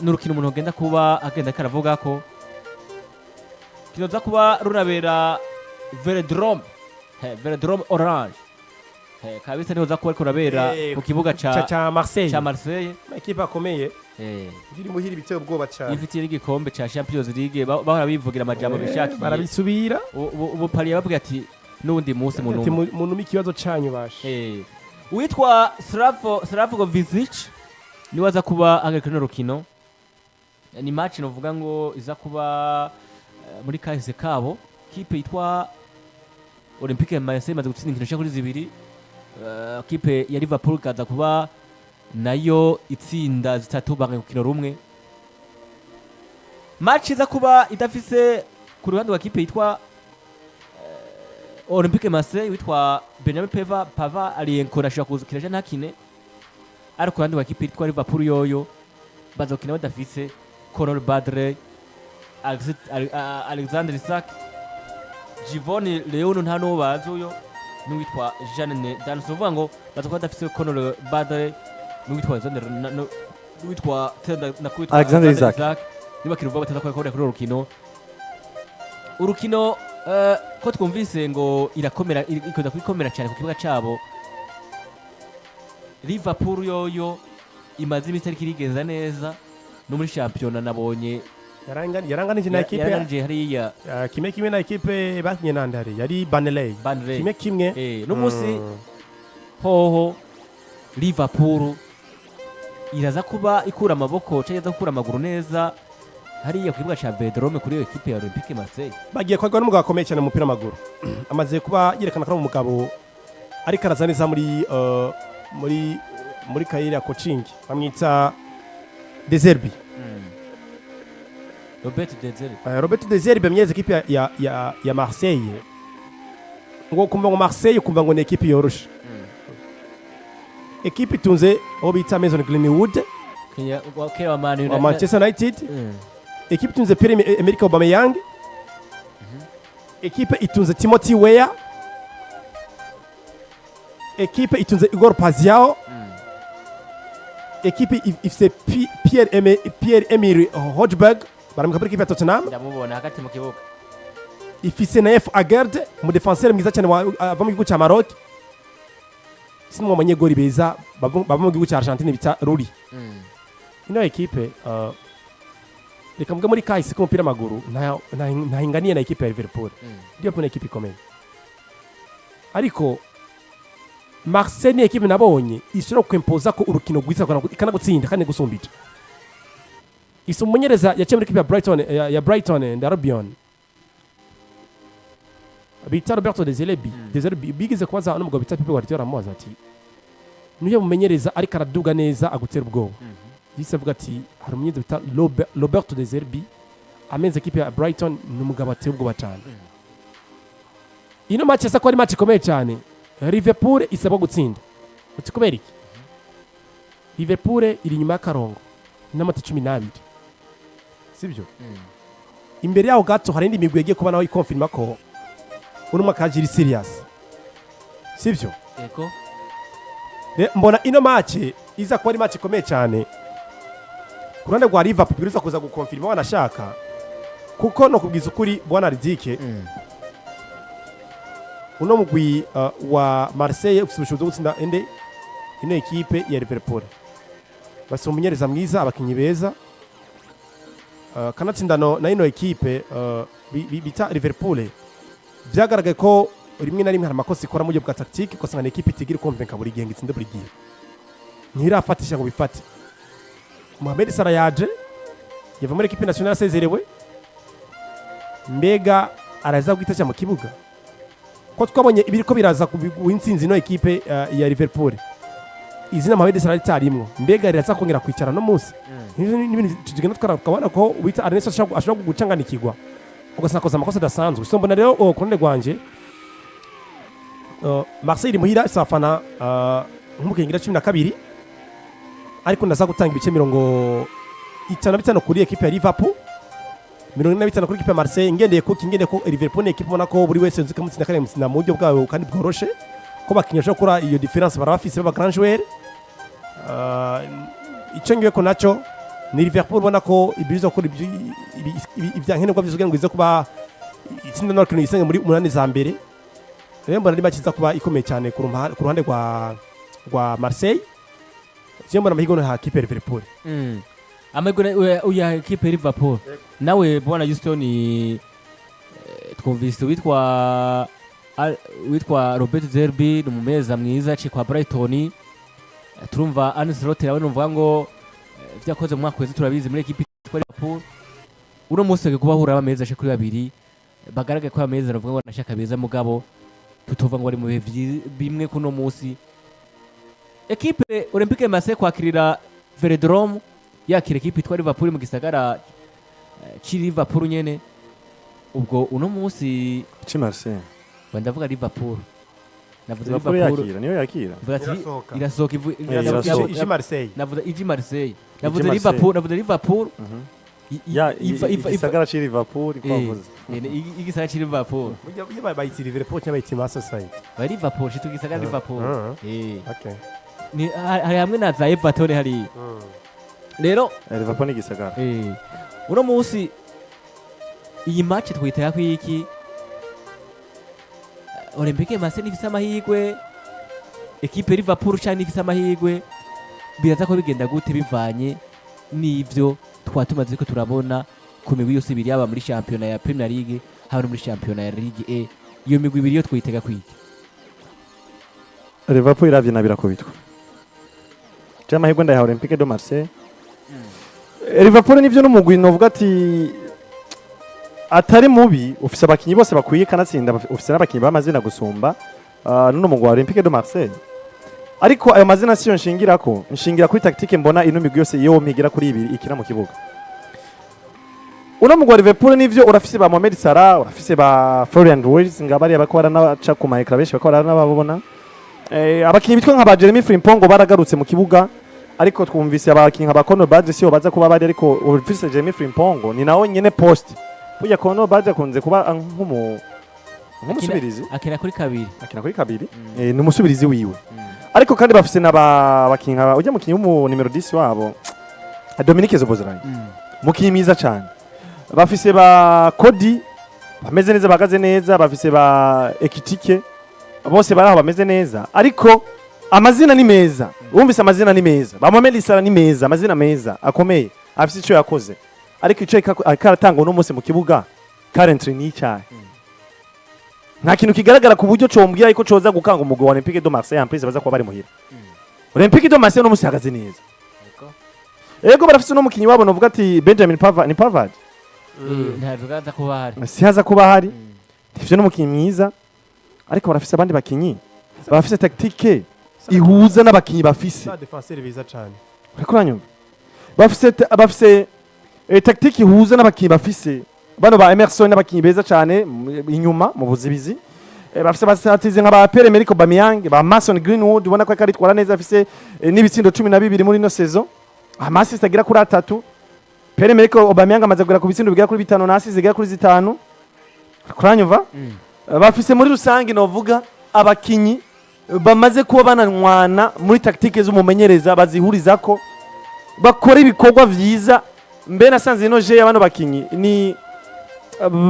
n'urukino umuntu agenda kuba agenda karavuga ko kizoza kuba runabera Velodrome Orange kabisa niho za kuba ariko rabera ku kibuga ca Marseille ca Marseille ekipa akomeye iri muhira ibitego ubwoba cyane ifitiye igikombe ca Champions League bahora bivugira amajambo bishakiye barabisubira ubu Paris yababwiye ati n'undi munsi muntu ikibazo canyu bashe witwa Slavko Vizic ni waza kuba agakina n'urukino ni match novuga ngo iza kuba muri kahise kabo kipe yitwa Olympique Marseille maze gutsinda inkino kuri zibiri kipe ya Liverpool kaza kuba nayo itsinda zitatu bange gukina rumwe match iza kuba idafise ku ruhande wa kipe yitwa Olympique Marseille witwa Benjamin Pava aliyenkora ashaka kuzukira ntakine ariko ku ruhande wa kipe yitwa Liverpool yoyo bazokina badafise Conor Badre Alexander Isak Givoni Leon nta no bazuyo n'uwitwa Jeanne Danso uvuga ngo bazokuba badafise Conor Badre n'uwitwa Alexander n'uwitwa Alexander Isak niba kiruvuga bataza kuri urukino ko twumvise ngo irakomera ikoza kwikomera cyane ku kibuga cabo Liverpool yoyo imaze iminsi ariko irigenza neza no muri championnat nabonye yaranganije na ekipe yaranganije hariya kimwe na ekipe bakinye nandare yari Burnley kimwe no musi hoho Liverpool iraza kuba ikura amaboko cyangwa gukura amaguru neza hariya ku kibuga ca Velodrome kuri ekipe ya Olympique Marseille bagiye kwagwa n'umugabo akomeye cyane mu mupira w'amaguru amaze kuba yerekana ko umugabo ariko araza neza muri kariyeri ya coaching bamwita De Zerbi Robert De Zerbi bamyeze ekipe ya Marseille ngo kumva ngo Marseille kumva ngo ni ekipe yoroshe ekipe itunze aho bita Mason Greenwood wa Manchester United ekipe itunze Pierre-Emerick Aubameyang ekipe itunze Timothy Weah ekipe itunze Igor Paziao ekipe ifise Pierre-Emile Hojberg baramuka muri ekipe ya Tottenham ndamubona hagati mu kibuga ifise na F Agard mu defenseur mwiza cyane ava mu gihugu cya Maroc simwe mu banyegori beza bava mu gihugu cya Argentine bita Ruri ino ekipe reka mvuge muri kahise k'umupira w'amaguru ntahinganiye na ekipe ya Liverpool Liverpool ni ekipe ikomeye ariko Marseille ni ekipe nabonye ishobora kwempoza ko urukino rwiza ikanagutsinda kandi gusumbije umumenyereza yaciye muri ekipe ya Brighton and Albion bita Roberto De Zerbi bigeze kubaza n'umugabo bita Pep Guardiola amubaza ati niyo mumenyereza ariko araduga neza agutera ubwoba yise avuga ati hari umumenyereza bita Roberto De Zerbi amenze ekipe ya Brighton n'umugabo ateye ubwoba cyane ino match asa ko ari match ikomeye cyane Liverpool isaba gutsinda uti kubera iki Liverpool iri nyuma y'akarongo n'amata 12 sibyo imbere yaho gato hari indi migwi yagiye kuba naho ikonfirma ko uno makajiri serious sibyo eko mbona ino match iza kuba ari match ikomeye cyane kurande rwa Liverpool biruza kuza gukonfirma wanashaka kuko no kubwiza ukuri bwana Ridike uno mugwi wa Marseille ufite ubushobozi bwo gutsinda ino ekipe ya Liverpool basi umumenyereza mwiza abakinyi beza kanatsindano na ino ekipe bita Liverpool byagaragaye ko rimwe na rimwe hari amakosa ikora mu buryo bwa tactique ko sanga ekipe itigira konvenka buri gihe ngitsinde buri gihe ntirafatisha ngo bifate Mohamed Salah yaje yava muri ekipe nationale asezerewe mbega araza guhita mu kibuga ko twabonye ibiriko biraza kuwinsinzi no ekipe ya Liverpool izina Mohamed Salah ritarimwo mbega riraza kongera kwicara no munsi n'ibintu tugenda twakabana ko wita Arnesto ashobora gucanganikirwa ugasanga koza amakosa dasanzwe so mbona rero kurande gwanje Marseille muhira safana nk'umukingira 12 ariko ndaza gutanga ibice 55 kuri ekipe ya Liverpool 45 kuri ekipe ya Marseille ngendeye ko Liverpool ni ekipe ubona ko buri wese nzika mutsinda kare mutsinda mu buryo bwawe kandi bworoshe ko bakinyosha kora iyo difference barabafise ba grand joueur icyo ngiye ko naco ni Liverpool ubona ko ibizo kuri ibyankenerwa byose ngo ize kuba itsinda n'abakinnyi isenge muri 8 za mbere rero mbona bakiza kuba ikomeye cyane ku ruhande rwa Marseille je mbona amahigo na kipe Liverpool amego uya kipe Liverpool nawe bwana Houston twumvise witwa Robert Zerbi numumeza mwiza ci kwa Brighton turumva Ancelotti nawe numva ngo vyakoze mu mwaka wese turabizi muri equipe ya Liverpool uno munsi kuba hura abameza she kuri babiri bagaragaye ko abameza navuga ngo nashaka beza mugabo tutova ngo ari mu bihe bimwe kuno munsi equipe Olympique Marseille kwakirira Velodrome yakira equipe itwa Liverpool mu gisagara ci Liverpool nyene ubwo uno munsi ci Marseille ndavuga Liverpool navuze Liverpool yakira niyo yakira irasoka iji Marseille navuze iji Marseille navuze Liverpool ya igisagara ci Liverpool kwavuze igisagara ci Liverpool iyo bayitira Liverpool cyangwa bayitira Marseille bari Liverpool cyo tugisagara Liverpool okay ni hari hamwe na za Everton hari rero Liverpool ni igisagara uno munsi iyi match twitaya ko iki Olympique Marseille nifise amahirwe equipe Liverpool cyane nifise amahirwe biraza ko bigenda gute bivanye n'ivyo twatumaze ko turabona ku migwi yose ibiri yaba muri championnat ya Premier League haba muri championnat ya Ligue A iyo migwi ibiri yo twitega kwiki Liverpool iravye na birakubitwa cyama mahirwe ndayaha Olympique de Marseille Liverpool nivyo n'umugwi novuga ati atari mubi ufise abakinyi bose bakwiye kanatsinda ufise n'abakinyi bamazina gusumba nuno mugwi wa Olympique de Marseille ariko ayo mazina siyo nshingira kuri tactique mbona ino migwi yose iyo migira kuri ibiri ikina mu kibuga uno mugwi wa Liverpool nivyo urafise ba Mohamed Salah urafise ba Florian Wirtz ngabari abakora n'abaca ku ma ecran benshi bakora n'ababona abakinyi bitwa nka ba Jeremy Frimpong baragarutse mu kibuga ariko twumvise abakinyi nka ba Conor Badge siyo baza kuba bari ariko urafise Jeremy Frimpong ni nawe nyene post burya Conor Badge akunze kuba nk'umusubirizi akina kuri kabiri ni umusubirizi wiwe ariko kandi bafise n'abakinyi ujya mukinyi w'umu numero 10 wabo Dominique Zobozorai mukinyi mwiza cyane bafise ba Cody bameze neza bagaze neza bafise ba Ekitike bose baraho bameze neza ariko amazina ni meza wumvise amazina ni meza ba Mohamed Salah ni meza amazina meza akomeye afise ico yakoze ariko ico akaratanga uno munsi mu kibuga currently ni cyane nta kintu kigaragara ku buryo combwira ariko coza gukanga umugwi wa Olympique de Marseille amprise baza kuba bari muhira Olympique de Marseille no munsi hagaze neza ego barafise no mukinyi wabo novuga ati Benjamin Pavard ntavuga kuba hari si haza kuba hari ivyo no mukinyi mwiza ariko barafise abandi bakinyi bafise tactique ihuza n'abakinyi bafise defenseur biza cyane ariko uranyumva bafise tactique ihuza n'abakinyi bafise bano ba Emerson n'abakinyi beza cyane inyuma mu buzibizi bafise basatize nka ba Pierre-Emerick Aubameyang ba Mason Greenwood ubona ko ari twara neza afise n'ibitsindo 12 muri no saison amasist agira kuri 3 Pierre-Emerick Aubameyang amaze kugera ku bitsindo bigira kuri 5 na assist zigira kuri 5 kuranyumva bafise muri rusangi novuga abakinyi bamaze kuba bananwana muri tactique z'umumenyereza bazihurizako bakora ibikorwa vyiza mbe nasanze ino je y'abano bakinyi ni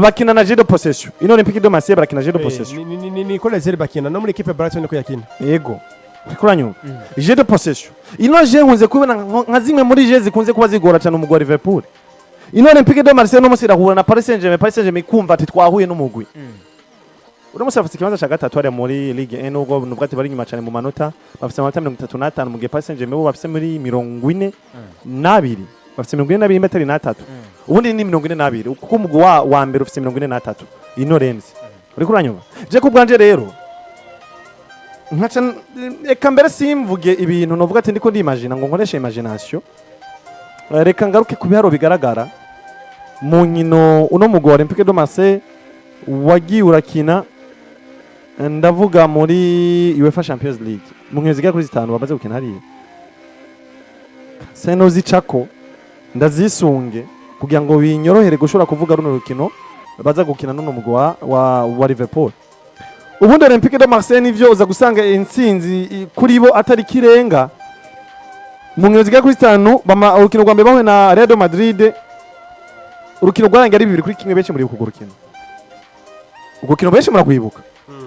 bakina na jeu de possession ino Olympique de Marseille barakina jeu de possession ni ko les bakina no muri equipe Brighton ko yakina yego kuranyumva jeu de possession ino je nkunze kubona nka zimwe muri je zikunze kuba zigora cyane umugwi wa Liverpool ino Olympique de Marseille no musira hura na Paris Saint-Germain kumva ati twahuye n'umugwi uno musi bafite ikibanza cya gatatu ari muri Ligue 1 nubwo nubwo ati bari nyuma cyane mu manota bafite amanota 35 mu gihe Paris Saint-Germain bo bafite muri 42 bafite 42 metero na 3 ubundi ni 42 kuko umugwi wa mbere ufite 43 ino Rennes uri kuranyumva je ku bwanje rero nkaca eka mbere simvuge ibintu novuga ati ndiko ndimagine ngo nkoreshe imagination reka ngaruke ku biharo bigaragara mu nkino uno mugwi wa Olympique de Marseille wagiye urakina ndavuga muri UEFA Champions League mu nkino zigera kuri 5 bamaze gukina hariya seno zicako ndazisunge kugira ngo binyorohere gushobora kuvuga runo rukino baza gukina n'uno mugwi wa Liverpool ubundi Olympique de Marseille nivyo uza gusanga intsinzi kuri bo atari kirenga mu nkino zigera kuri 5 urukino rwa mbere bahuye na Real Madrid urukino rwarangiye ari 2-1 benshi muri uko rukino urukino benshi muragwibuka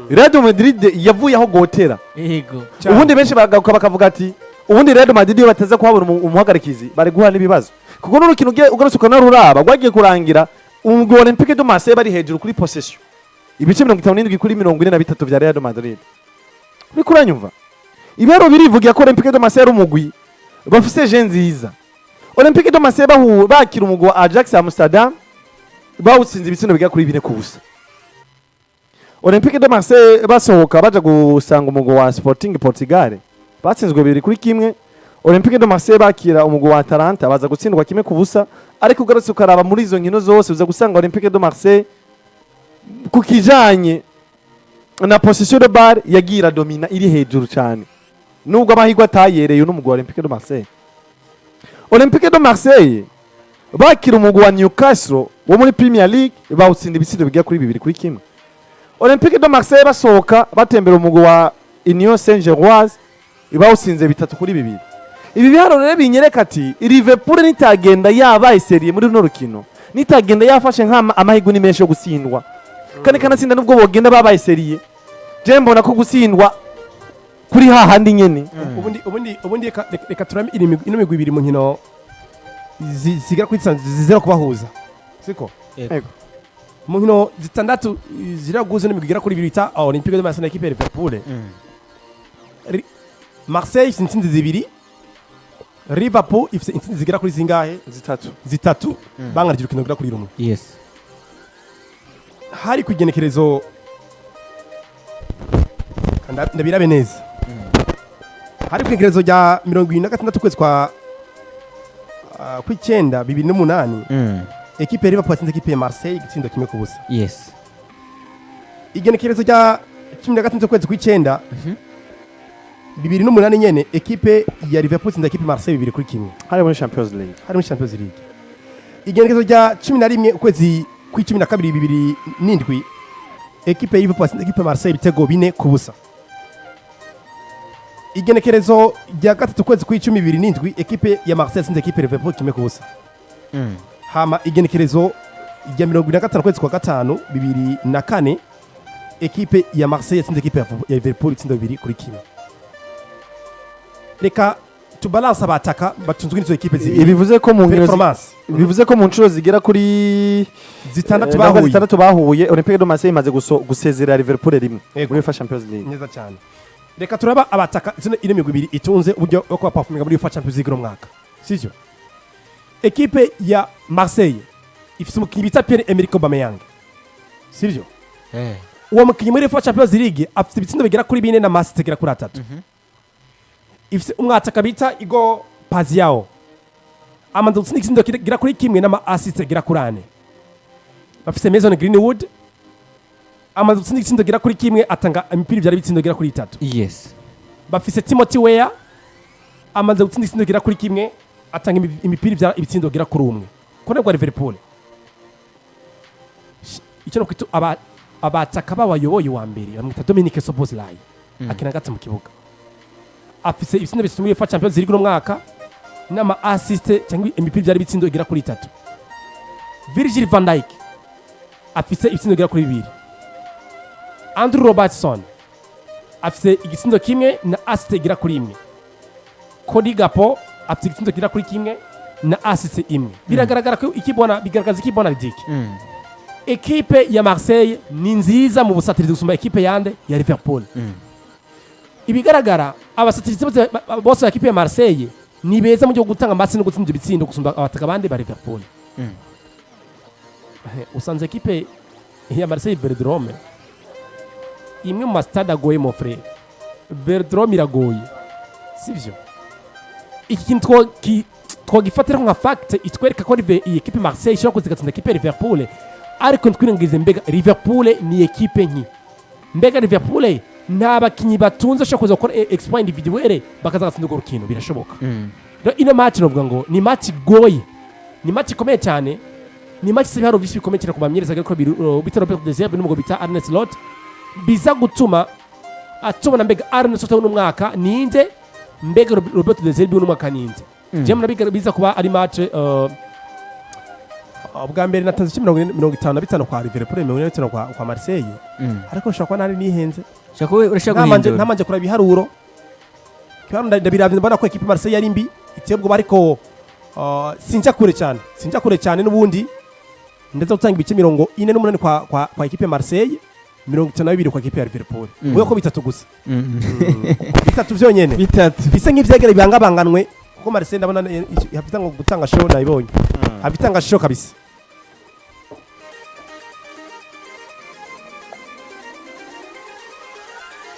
Real Madrid yavuye aho gotera yego ubundi benshi bagaruka bakavuga ati ubundi Real Madrid iyo bateze kuhabona umuhagarikizi bari guhana ibibazo kuko n'urukino ugarutsuka na ruraba rwagiye kurangira umugwi wa Olympique de Marseille bari hejuru kuri possession ibice 57 kuri 43 vya Real Madrid uri kuranyumva ibero birivugira ko Olympique de Marseille ari umugwi bafise NZIZA Olympique de Marseille bakira umugwi wa Ajax Amsterdam bawutsinze ibitsindo bigera kuri 4 kubusa Olympique de Marseille basohoka baja gusanga umugwi wa Sporting Portugal batsinzwe 2-1 Olympique de Marseille bakira umugwi wa Atalanta baza gutsindwa 1 kubusa ariko ugarutse ukaraba muri izo nkino zose uza gusanga Olympique de Marseille kukijanye na position de balle yagira domina iri hejuru cyane nubwo amahirwe atayereye n'umugwi wa Olympique de Marseille Olympique de Marseille bakira umugwi wa Newcastle wo muri Premier League bawutsinda ibitsindo bigera kuri 2-1 Olympique de Marseille basohoka batembera umugwi wa Union Saint-Gilloise bawutsinze 3-2 ibi biharo rero binyereka ati Liverpool nitagenda yabaye serie muri runo rukino nitagenda yafashe nka amahirwe ni menshi yo gutsindwa kandi kanatsinda nubwo bogenda babaye serie je mbona ko gutsindwa kuri hahandi nyene ubundi reka turame ino migwi ibiri mu nkino zigera kuri zizera kubahuza siko yego mu nkino zitandatu ziraguze no migwi igera kuri 2 bita Olympique de Marseille na equipe ya Liverpool Marseille sinzi zibiri Liverpool ifite intsinzi zigera kuri zingahe zitatu bangarije urukino rugera kuri rumwe yes hari kugenekerezo ndabirabe neza hari kugenekerezo rya 26 kwezi kwa kw'icyenda 2008 equipe ya Liverpool yatsinze equipe ya Marseille igitsindo 1 kubusa yes igenekerezo rya 16 kwezi kw'icyenda 2008 nyene equipe ya Liverpool yatsinze equipe Marseille 2-1 hari muri Champions League igenekerezo rya 11 ukwezi kw'icumi 12 2007 equipe ya Liverpool yatsinze equipe Marseille ibitego 4 kubusa igenekerezo rya 3 kwezi kw'icumi 2007 equipe ya Marseille yatsinze equipe ya Liverpool 1 kubusa hama igenekerezo rya 25 kwezi kwa 5 2004 equipe ya Marseille yatsinze equipe ya Liverpool 2-1 reka tubalance abataka batunzwe n'izo equipe zibiri bivuze ko mu performance bivuze ko mu ncuro zigera kuri zitandatu bahuye Olympique de Marseille imaze gusezerera Liverpool rimwe muri Champions League neza cyane reka turaba abataka ino migwi ibiri itunze uburyo bwo kwa performinga muri Champions League no mwaka sivyo equipe ya Marseille ifite umukinnyi bita Pierre-Emerick Aubameyang sivyo uwo mukinnyi muri Champions League afite ibitsindo bigera kuri 4 na masite igera kuri 3 ifite umwataka bita Igo Paziao amaze gutsinda igitsindo gira kuri 1 na assist gira kuri 4 bafite Mason Greenwood amaze gutsinda igitsindo gira kuri 1 atanga imipira byari bitsindo gira kuri 3 yes bafite Timothy Weah amaze gutsinda igitsindo gira kuri 1 atanga imipira byari ibitsindo gira kuri 1 kone kwa Liverpool icyo no kwito abataka babayoboye wa mbere bamwita Dominique Szoboszlai akina gatse mu kibuga afise ibitsindo bitatu muri Champions League no mwaka n'ama assist cyangwa imipira byari bitsindo igera kuri 3 Virgil van Dijk afise ibitsindo igera kuri 2 Andrew Robertson afise igitsindo kimwe na assist igera kuri 1 Cody Gakpo afise igitsindo igera kuri 1 na assist 1 biragaragara ko bigaragaza ikibona ridike equipe ya Marseille ni nziza mu busatirizi gusumba equipe yande ya Liverpool ibigaragara abasatirizi bose equipe ya Marseille ni beza mu cyo gutanga amasi no gutsinda ibitsindo gusumba abataka bande ba Liverpool usanze equipe ya Marseille Velodrome imwe mu stade agoye mon frère Velodrome iragoye sivyo iki kintu twagifatira nka fact itwereka ko iyi equipe Marseille ishobora kuzigatsinda equipe ya Liverpool ariko twirengize mbega Liverpool ni equipe nki mbega Liverpool n'abakinyi batunze ashaka kuza gukora exploit individuelle bakazagatsinda urwo rukino birashoboka rero ino match novuga ngo ni match goye ni match ikomeye cyane ni match se haro bisi bikomeye cyane kubamyereza ko bitaro Robert de Zerbe n'umugo bita Arne Slot biza gutuma atubona mbega Arne Slot n'umwaka ninde mbega Roberto De Zerbi n'umwaka ninze jemwe biza kuba ari match ubwa mbere natanze 55 kwa Liverpool 45 kwa Marseille ariko shaka nari nihenze ntamanje kuraba ibiharuro kandi ndabiravye mbona ko equipe Marseille yari mbi itebwo ariko sinja kure cyane n'ubundi ndetse utanga ibice 48 kwa equipe Marseille 52 kwa equipe ya Liverpool uyo ko bitatu gusa bitatu vyonyene bise nk'ivyegere bibangabanganwe kuko Marseille ndabona hafite ngo gutanga show nayibonye hafitanga show kabisa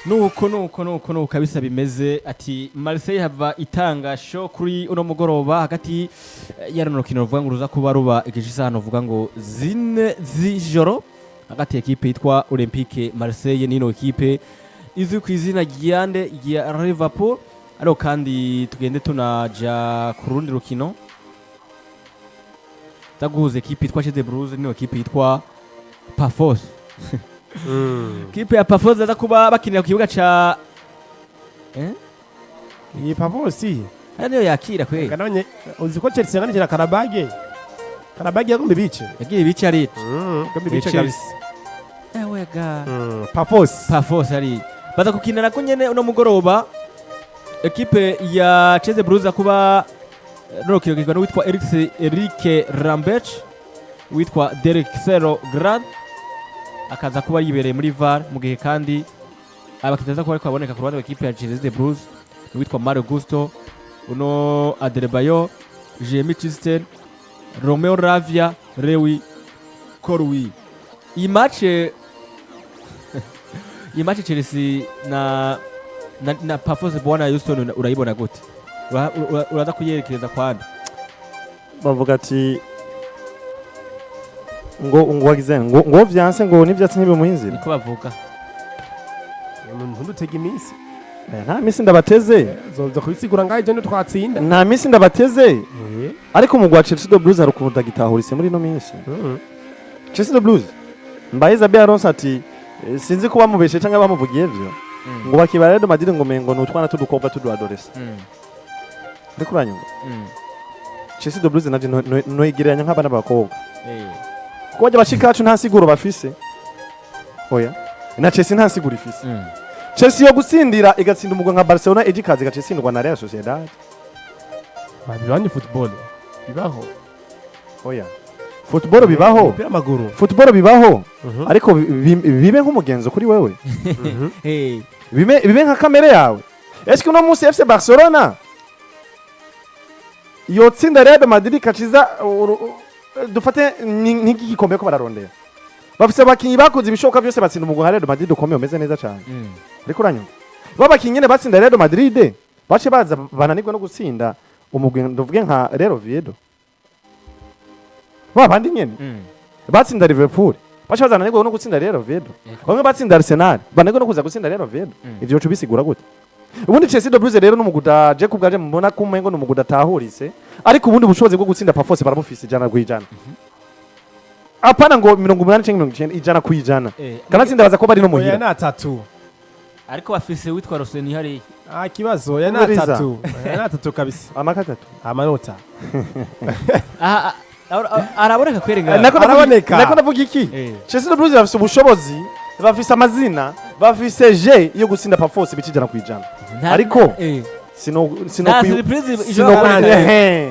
nuko kabisa bimeze ati Marseille hava itanga show kuri uno mugoroba hagati ya runo rukino ruvuga ngo ruza kuba ruba igishisa hano vuga ngo zine z'ijoro hagati ekipe yitwa Olympique Marseille n'ino ekipe izwi ku izina ryande ya Liverpool ariko kandi tugende tunaja ku rundi rukino taguze ekipe yitwa Chelsea Blues n'ino ekipe yitwa Pafos kipe ya Pafos aza kuba bakinira ku kibuga ca iyi Pafos niyo yakira kwe kanonye uzi ko Chelsea yanganije Karabage yagombe bice yagiye ibice ari gombe bice kabisa wega Pafos ari baza kukinana ko nyene uno mugoroba ekipe ya Chelsea Blues kuba rokiro kigwa witwa Eric Rambert witwa Derek Sero Grand akaza kuba yibereye muri VAR mu gihe kandi abakizaza kuba ariko baboneka ku ruhande rw'ekipe ya Chelsea Blues witwa Mario Gusto uno Adebayo Jamie Christen Romeo Lavia Lewi Korwi iyi match Chelsea na Pafos bwana Houston urayibona gute uraza kuyerekeza kwandi bavuga ati ngo wagize ngo vyanse ngo nivyatsi ntibe muhinzira niko bavuga umuntu utega iminsi nta misi ndabateze zoza kubisigura ngaho je twatsinda nta misi ndabateze ariko mu gwa Chelsea Blues arukunda gitahurise muri no minsi Chelsea Blues mbayiza be Alonso ati sinzi kuba mubeshe cyangwa bamuvugiye byo ngo bakibara rero Madrid ngo mengo n'utwana tudukobwa tuduadoresa ndiko uranyumva Chelsea Blues naje no igiranya nk'abana bakobwa ko bajya bashikacu nta siguro bafise oya na Chelsea nta siguro ifise Chelsea yo gutsindira igatsinda umugwa nka Barcelona ejikaze gacitsindwa na Real Sociedad babiranye football bibaho oya football bibaho football bibaho ariko bibe nk'umugenzo kuri wewe bibe nka kamere yawe eske no munsi FC Barcelona yo tsinda Real Madrid kaciza dufate n'iki gikombe ko bararondera bafise bakinyi bakoze ibishoboka byose batsinda umugwa Real Madrid ukomeye umeze neza cyane ariko uranyumva babakinyi ne batsinda Real Madrid bace baza bananirwa no gutsinda umugwi ndovuge nka Real Oviedo babandi nyene batsinda Liverpool bace bazananirwa no gutsinda Real Oviedo bamwe batsinda Arsenal bananirwa no kuza gutsinda Real Oviedo ivyo cyo bisigura gute ubundi Chelsea Blues rero n'umuguda je kubgaje mbona ko umengo n'umuguda tahurise ariko ubundi bushobozi bwo gutsinda Pafos barabufise jana kwijana apana ngo 80 cyangwa 90 ijana kwijana kanatsinda baza ko bari no muhira na tatu ariko bafise witwa Roseni hari kibazo ya na tatu kabisa amakatatu amanota araboneka kwerenga nako navuga iki Chelsea Blues bafise ubushobozi bafise amazina bafise je yo gutsinda Pafos bikijana kwijana ariko sino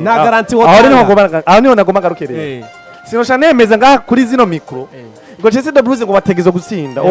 na garanti wo aho niho nagomba garukerera sino shanemeza ngaha kuri zino mikro ngo Chelsea Blues ngo bategezo gutsinda